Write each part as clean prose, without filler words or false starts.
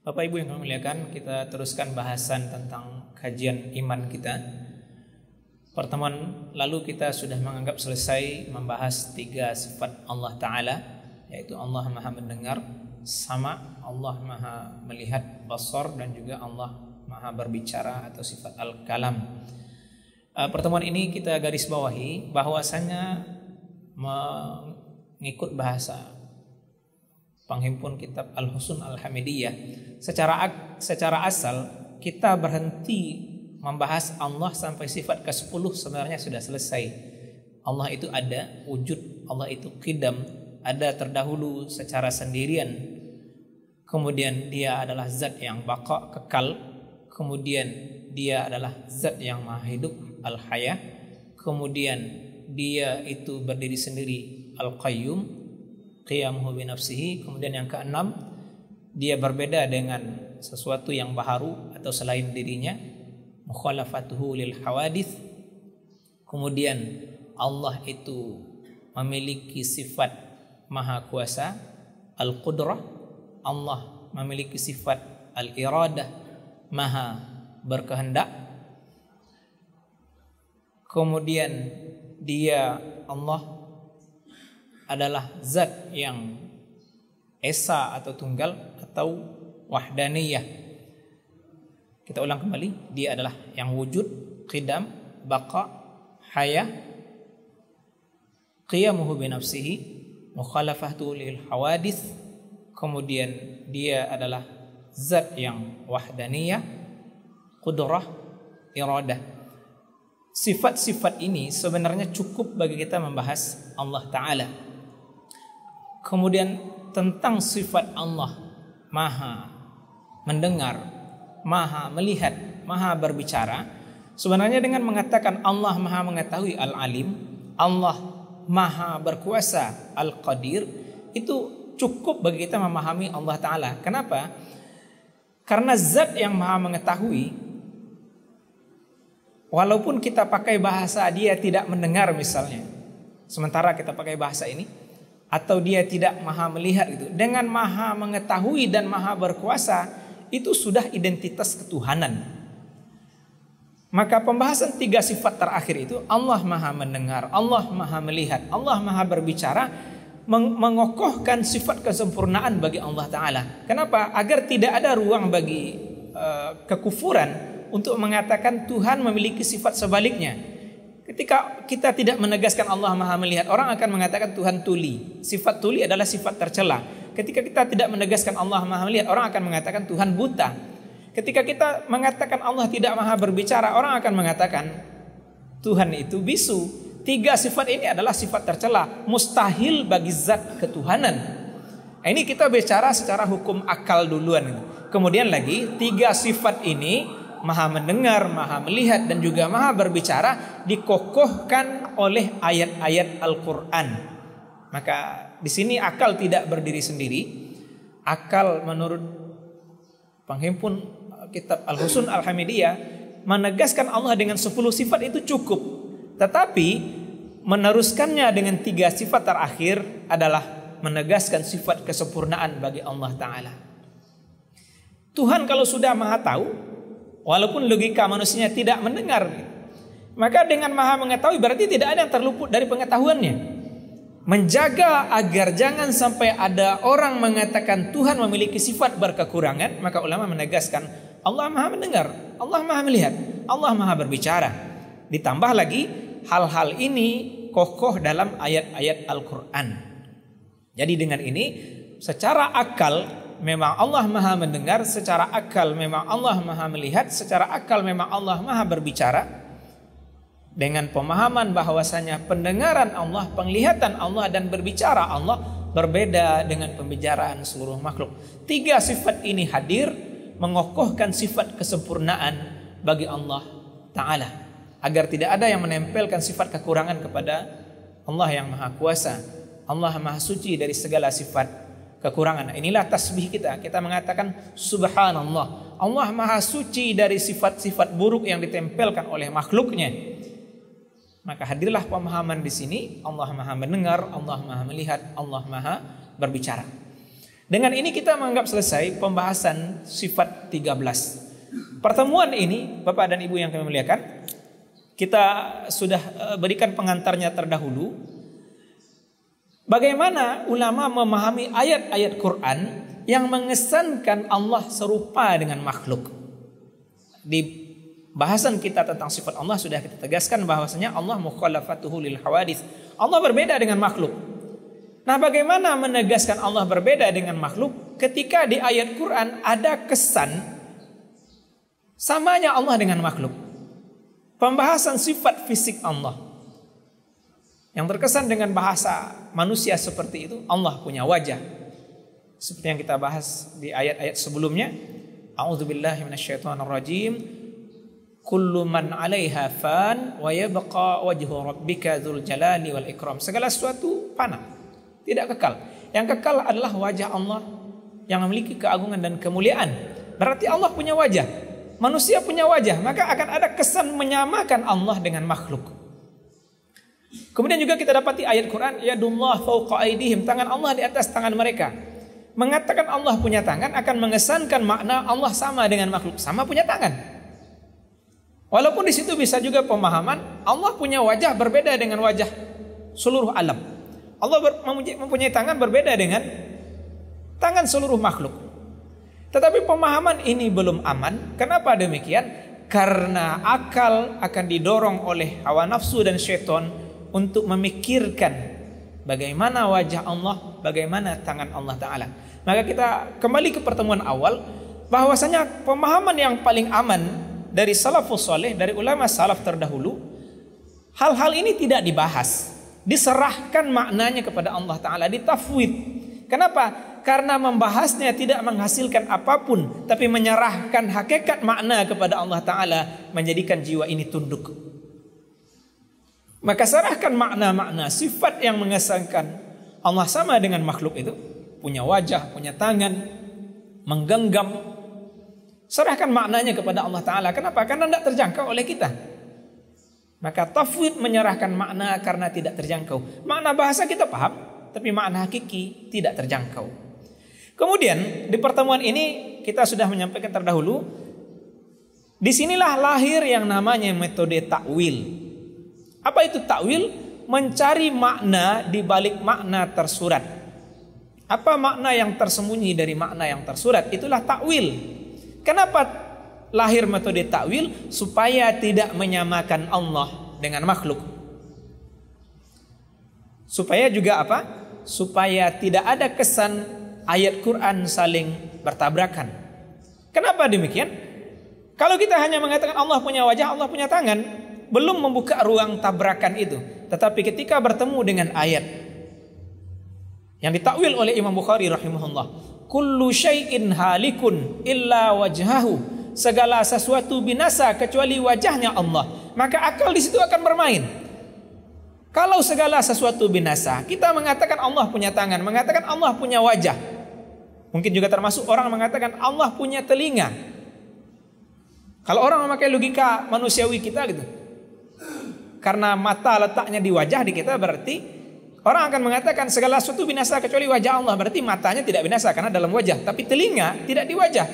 Bapak Ibu yang kami muliakan, kita teruskan bahasan tentang kajian iman kita. Pertemuan lalu kita sudah menganggap selesai membahas 3 sifat Allah Ta'ala, yaitu Allah Maha Mendengar, Sama, Allah Maha Melihat, Basar, dan juga Allah Maha Berbicara atau sifat Al-Kalam. Pertemuan ini kita garis bawahi bahwasanya mengikut bahasa penghimpun kitab Al-Husun Al-Hamidiyah, secara asal kita berhenti membahas Allah sampai sifat ke-10 sebenarnya sudah selesai. Allah itu ada wujud, Allah itu qidam, ada terdahulu secara sendirian. Kemudian dia adalah zat yang baqa, kekal. Kemudian dia adalah zat yang maha hidup, al-haya. Kemudian dia itu berdiri sendiri, al-qayyum, qiyamuhu bi nafsihi. Kemudian yang keenam, dia berbeda dengan sesuatu yang baharu atau selain dirinya, mukhalafatuhu lil hawadits. Kemudian Allah itu memiliki sifat maha kuasa, al-qudrah. Allah memiliki sifat al-iradah, maha berkehendak. Kemudian dia Allah adalah zat yang esa atau tunggal atau wahdaniyah. Kita ulang kembali, dia adalah yang wujud, qidam, baqa, haya, qiyamuhu bi nafsihi, mukhalafatu lil hawadits. Kemudian dia adalah zat yang wahdaniyah, qudrah, iradah. Sifat-sifat ini sebenarnya cukup bagi kita membahas Allah Ta'ala. Kemudian tentang sifat Allah maha mendengar, maha melihat, maha berbicara, sebenarnya dengan mengatakan Allah maha mengetahui, al-alim, Allah maha berkuasa, al-qadir, itu cukup bagi kita memahami Allah Ta'ala. Kenapa? Karena zat yang maha mengetahui, walaupun kita pakai bahasa dia tidak mendengar misalnya, sementara kita pakai bahasa ini, atau dia tidak maha melihat gitu, dengan maha mengetahui dan maha berkuasa, itu sudah identitas ketuhanan. Maka pembahasan 3 sifat terakhir itu, Allah maha mendengar, Allah maha melihat, Allah maha berbicara, mengokohkan sifat kesempurnaan bagi Allah Ta'ala. Kenapa? Agar tidak ada ruang bagi kekufuran untuk mengatakan Tuhan memiliki sifat sebaliknya. Ketika kita tidak menegaskan Allah maha melihat, orang akan mengatakan Tuhan tuli. Sifat tuli adalah sifat tercela. Ketika kita tidak menegaskan Allah maha melihat, orang akan mengatakan Tuhan buta. Ketika kita mengatakan Allah tidak maha berbicara, orang akan mengatakan Tuhan itu bisu. 3 sifat ini adalah sifat tercela, mustahil bagi zat ketuhanan. Ini kita bicara secara hukum akal duluan. Kemudian lagi 3 sifat ini, maha mendengar, maha melihat, dan juga maha berbicara, dikokohkan oleh ayat-ayat Al-Quran. Maka di sini akal tidak berdiri sendiri. Akal menurut penghimpun kitab Al-Husun Al-Hamidiyah menegaskan Allah dengan 10 sifat itu cukup. Tetapi meneruskannya dengan 3 sifat terakhir adalah menegaskan sifat kesempurnaan bagi Allah Ta'ala. Tuhan kalau sudah maha tahu, walaupun logika manusianya tidak mendengar, maka dengan maha mengetahui berarti tidak ada yang terluput dari pengetahuannya. Menjaga agar jangan sampai ada orang mengatakan Tuhan memiliki sifat berkekurangan, maka ulama menegaskan Allah maha mendengar, Allah maha melihat, Allah maha berbicara. Ditambah lagi hal-hal ini kokoh dalam ayat-ayat Al-Quran. Jadi dengan ini secara akal memang Allah maha mendengar, secara akal memang Allah maha melihat, secara akal memang Allah maha berbicara. Dengan pemahaman bahwasanya pendengaran Allah, penglihatan Allah, dan berbicara Allah berbeda dengan pembicaraan seluruh makhluk. 3 sifat ini hadir mengokohkan sifat kesempurnaan bagi Allah Ta'ala, agar tidak ada yang menempelkan sifat kekurangan kepada Allah yang maha kuasa. Allah maha suci dari segala sifat kekurangan. Inilah tasbih kita. Kita mengatakan subhanallah, Allah maha suci dari sifat-sifat buruk yang ditempelkan oleh makhluknya. Maka hadirlah pemahaman di sini, Allah maha mendengar, Allah maha melihat, Allah maha berbicara. Dengan ini kita menganggap selesai pembahasan sifat 13. Pertemuan ini, Bapak dan Ibu yang kami muliakan, kita sudah berikan pengantarnya terdahulu. Bagaimana ulama memahami ayat-ayat Quran yang mengesankan Allah serupa dengan makhluk. Di bahasan kita tentang sifat Allah sudah kita tegaskan bahwasanya Allah mukhalafatuhu lil hawadits. Allah berbeda dengan makhluk. Nah, bagaimana menegaskan Allah berbeda dengan makhluk ketika di ayat Quran ada kesan samanya Allah dengan makhluk. Pembahasan sifat fisik Allah yang terkesan dengan bahasa manusia seperti itu. Allah punya wajah, seperti yang kita bahas di ayat-ayat sebelumnya. A'udzubillahi minasyaitonirrajim. Kullu man 'alaiha fan wa yabqa wajhu rabbika dzul jalali wal ikram. Segala sesuatu fana, tidak kekal. Yang kekal adalah wajah Allah yang memiliki keagungan dan kemuliaan. Berarti Allah punya wajah, manusia punya wajah, maka akan ada kesan menyamakan Allah dengan makhluk. Kemudian juga kita dapati ayat Quran, yadullah fawqa aydihim, tangan Allah di atas tangan mereka. Mengatakan Allah punya tangan akan mengesankan makna Allah sama dengan makhluk, sama punya tangan. Walaupun di situ bisa juga pemahaman Allah punya wajah berbeda dengan wajah seluruh alam. Allah mempunyai tangan berbeda dengan tangan seluruh makhluk. Tetapi pemahaman ini belum aman. Kenapa demikian? Karena akal akan didorong oleh hawa nafsu dan syaitan untuk memikirkan bagaimana wajah Allah, bagaimana tangan Allah Ta'ala. Maka kita kembali ke pertemuan awal, bahwasanya pemahaman yang paling aman dari salafus saleh, dari ulama salaf terdahulu, hal-hal ini tidak dibahas, diserahkan maknanya kepada Allah Ta'ala, ditafwid. Kenapa? Karena membahasnya tidak menghasilkan apapun, tapi menyerahkan hakikat makna kepada Allah Ta'ala, menjadikan jiwa ini tunduk. Maka serahkan makna-makna sifat yang mengesankan Allah sama dengan makhluk itu, punya wajah, punya tangan, menggenggam. Serahkan maknanya kepada Allah Ta'ala. Kenapa? Karena tidak terjangkau oleh kita. Maka tafwid menyerahkan makna karena tidak terjangkau. Makna bahasa kita paham, tapi makna hakiki tidak terjangkau. Kemudian di pertemuan ini kita sudah menyampaikan terdahulu, disinilah lahir yang namanya metode takwil. Apa itu takwil? Mencari makna di balik makna tersurat. Apa makna yang tersembunyi dari makna yang tersurat? Itulah takwil. Kenapa lahir metode takwil? Supaya tidak menyamakan Allah dengan makhluk. Supaya juga apa? Supaya tidak ada kesan ayat Quran saling bertabrakan. Kenapa demikian? Kalau kita hanya mengatakan Allah punya wajah, Allah punya tangan, belum membuka ruang tabrakan itu. Tetapi ketika bertemu dengan ayat yang ditakwil oleh Imam Bukhari rahimahullah, kullu syai'in halikun illa wajhahu, segala sesuatu binasa kecuali wajahnya Allah. Maka akal di situ akan bermain. Kalau segala sesuatu binasa, kita mengatakan Allah punya tangan, mengatakan Allah punya wajah. Mungkin juga termasuk orang mengatakan Allah punya telinga. Kalau orang memakai logika manusiawi kita gitu, karena mata letaknya di wajah di kita, berarti orang akan mengatakan segala sesuatu binasa kecuali wajah Allah. Berarti matanya tidak binasa karena dalam wajah, tapi telinga tidak di wajah.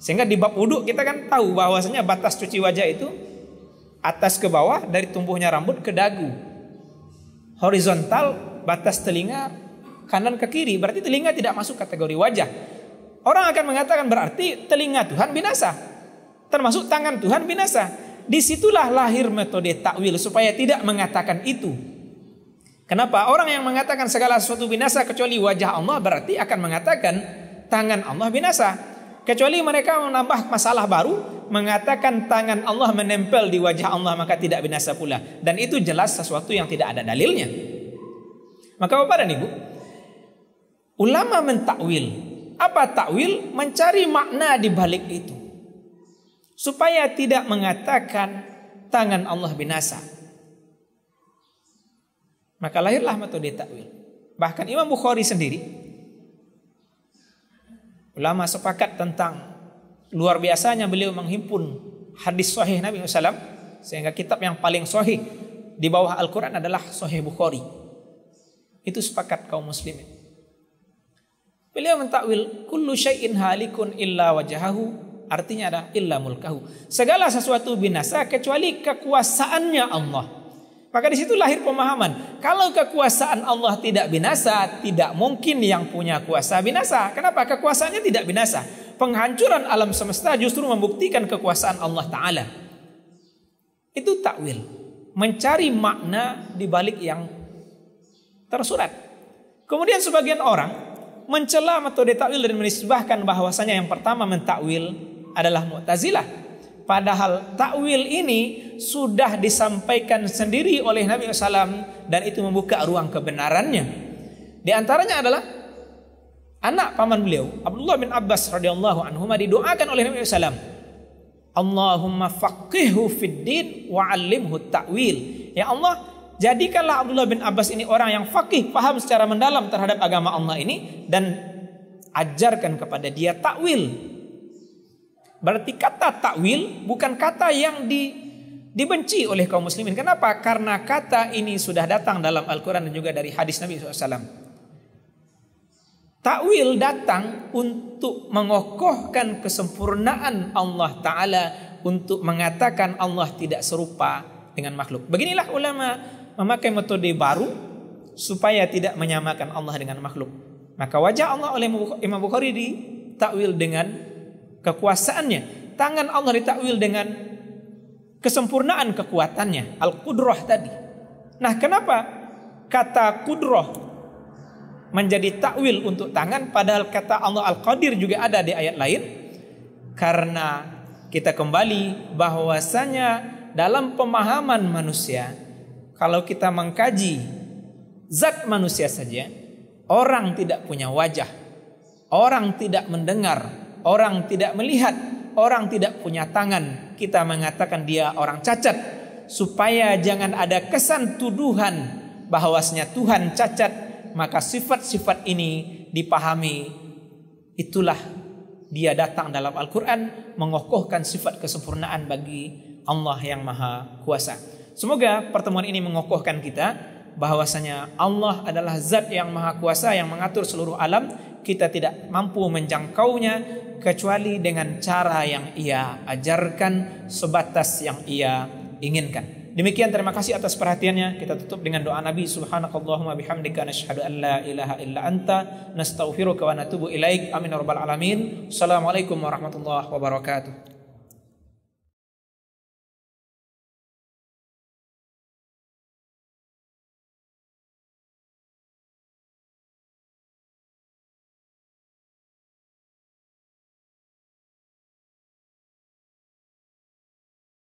Sehingga di bab wudhu kita kan tahu bahwasanya batas cuci wajah itu atas ke bawah, dari tumbuhnya rambut ke dagu. Horizontal batas telinga kanan ke kiri, berarti telinga tidak masuk kategori wajah. Orang akan mengatakan berarti telinga Tuhan binasa, termasuk tangan Tuhan binasa. Disitulah lahir metode takwil, supaya tidak mengatakan itu. Kenapa? Orang yang mengatakan segala sesuatu binasa kecuali wajah Allah, berarti akan mengatakan tangan Allah binasa. Kecuali mereka menambah masalah baru, mengatakan tangan Allah menempel di wajah Allah, maka tidak binasa pula. Dan itu jelas sesuatu yang tidak ada dalilnya. Maka Bapak dan Ibu, ulama mentakwil. Apa takwil? Mencari makna di balik itu, supaya tidak mengatakan tangan Allah binasa. Maka lahirlah metode takwil. Bahkan Imam Bukhari sendiri, ulama sepakat tentang luar biasanya beliau menghimpun hadis sahih Nabi SAW, sehingga kitab yang paling sahih di bawah Al-Quran adalah Sahih Bukhari. Itu sepakat kaum muslimin. Beliau mentakwil kullu syai'in halikun illa wajahahu, artinya adalah illa mulkahu. Segala sesuatu binasa kecuali kekuasaannya Allah. Maka di situ lahir pemahaman, kalau kekuasaan Allah tidak binasa, tidak mungkin yang punya kuasa binasa. Kenapa? Kekuasaannya tidak binasa. Penghancuran alam semesta justru membuktikan kekuasaan Allah Ta'ala. Itu takwil, mencari makna di balik yang tersurat. Kemudian sebagian orang mencela metode takwil dan menisbahkan bahwasanya yang pertama mentakwil adalah Mu'tazilah. Padahal takwil ini sudah disampaikan sendiri oleh Nabi SAW dan itu membuka ruang kebenarannya. Di antaranya adalah anak paman beliau, Abdullah bin Abbas radhiyallahu anhu, didoakan oleh Nabi SAW, Allahumma faqihhu fid din wa 'allimhu ta'wil. Ya Allah, jadikanlah Abdullah bin Abbas ini orang yang faqih, paham secara mendalam terhadap agama Allah ini, dan ajarkan kepada dia takwil. Berarti kata takwil bukan kata yang dibenci oleh kaum muslimin. Kenapa? Karena kata ini sudah datang dalam Al-Quran dan juga dari hadis Nabi SAW. Takwil datang untuk mengokohkan kesempurnaan Allah Ta'ala, untuk mengatakan Allah tidak serupa dengan makhluk. Beginilah ulama memakai metode baru supaya tidak menyamakan Allah dengan makhluk. Maka wajah Allah oleh Imam Bukhari ditakwil dengan kekuasaannya. Tangan Allah ditakwil dengan kesempurnaan kekuatannya, al-qudrah tadi. Nah, kenapa kata qudrah menjadi takwil untuk tangan padahal kata Allah al-qadir juga ada di ayat lain? Karena kita kembali bahwasanya dalam pemahaman manusia, kalau kita mengkaji zat manusia saja, orang tidak punya wajah, orang tidak mendengar, orang tidak melihat, orang tidak punya tangan, kita mengatakan dia orang cacat, supaya jangan ada kesan tuduhan bahwasanya Tuhan cacat. Maka sifat-sifat ini dipahami, itulah dia datang dalam Al-Quran mengokohkan sifat kesempurnaan bagi Allah yang Maha Kuasa. Semoga pertemuan ini mengokohkan kita bahwasanya Allah adalah zat yang Maha Kuasa yang mengatur seluruh alam. Kita tidak mampu menjangkaunya kecuali dengan cara yang Ia ajarkan, sebatas yang Ia inginkan. Demikian, terima kasih atas perhatiannya. Kita tutup dengan doa Nabi. Subhanakallahumma bihamdika nasyhadu an la ilaha illa anta nastaghfiruka wa natubu ilaik. Amin ya rabbal alamin. Assalamualaikum warahmatullahi wabarakatuh.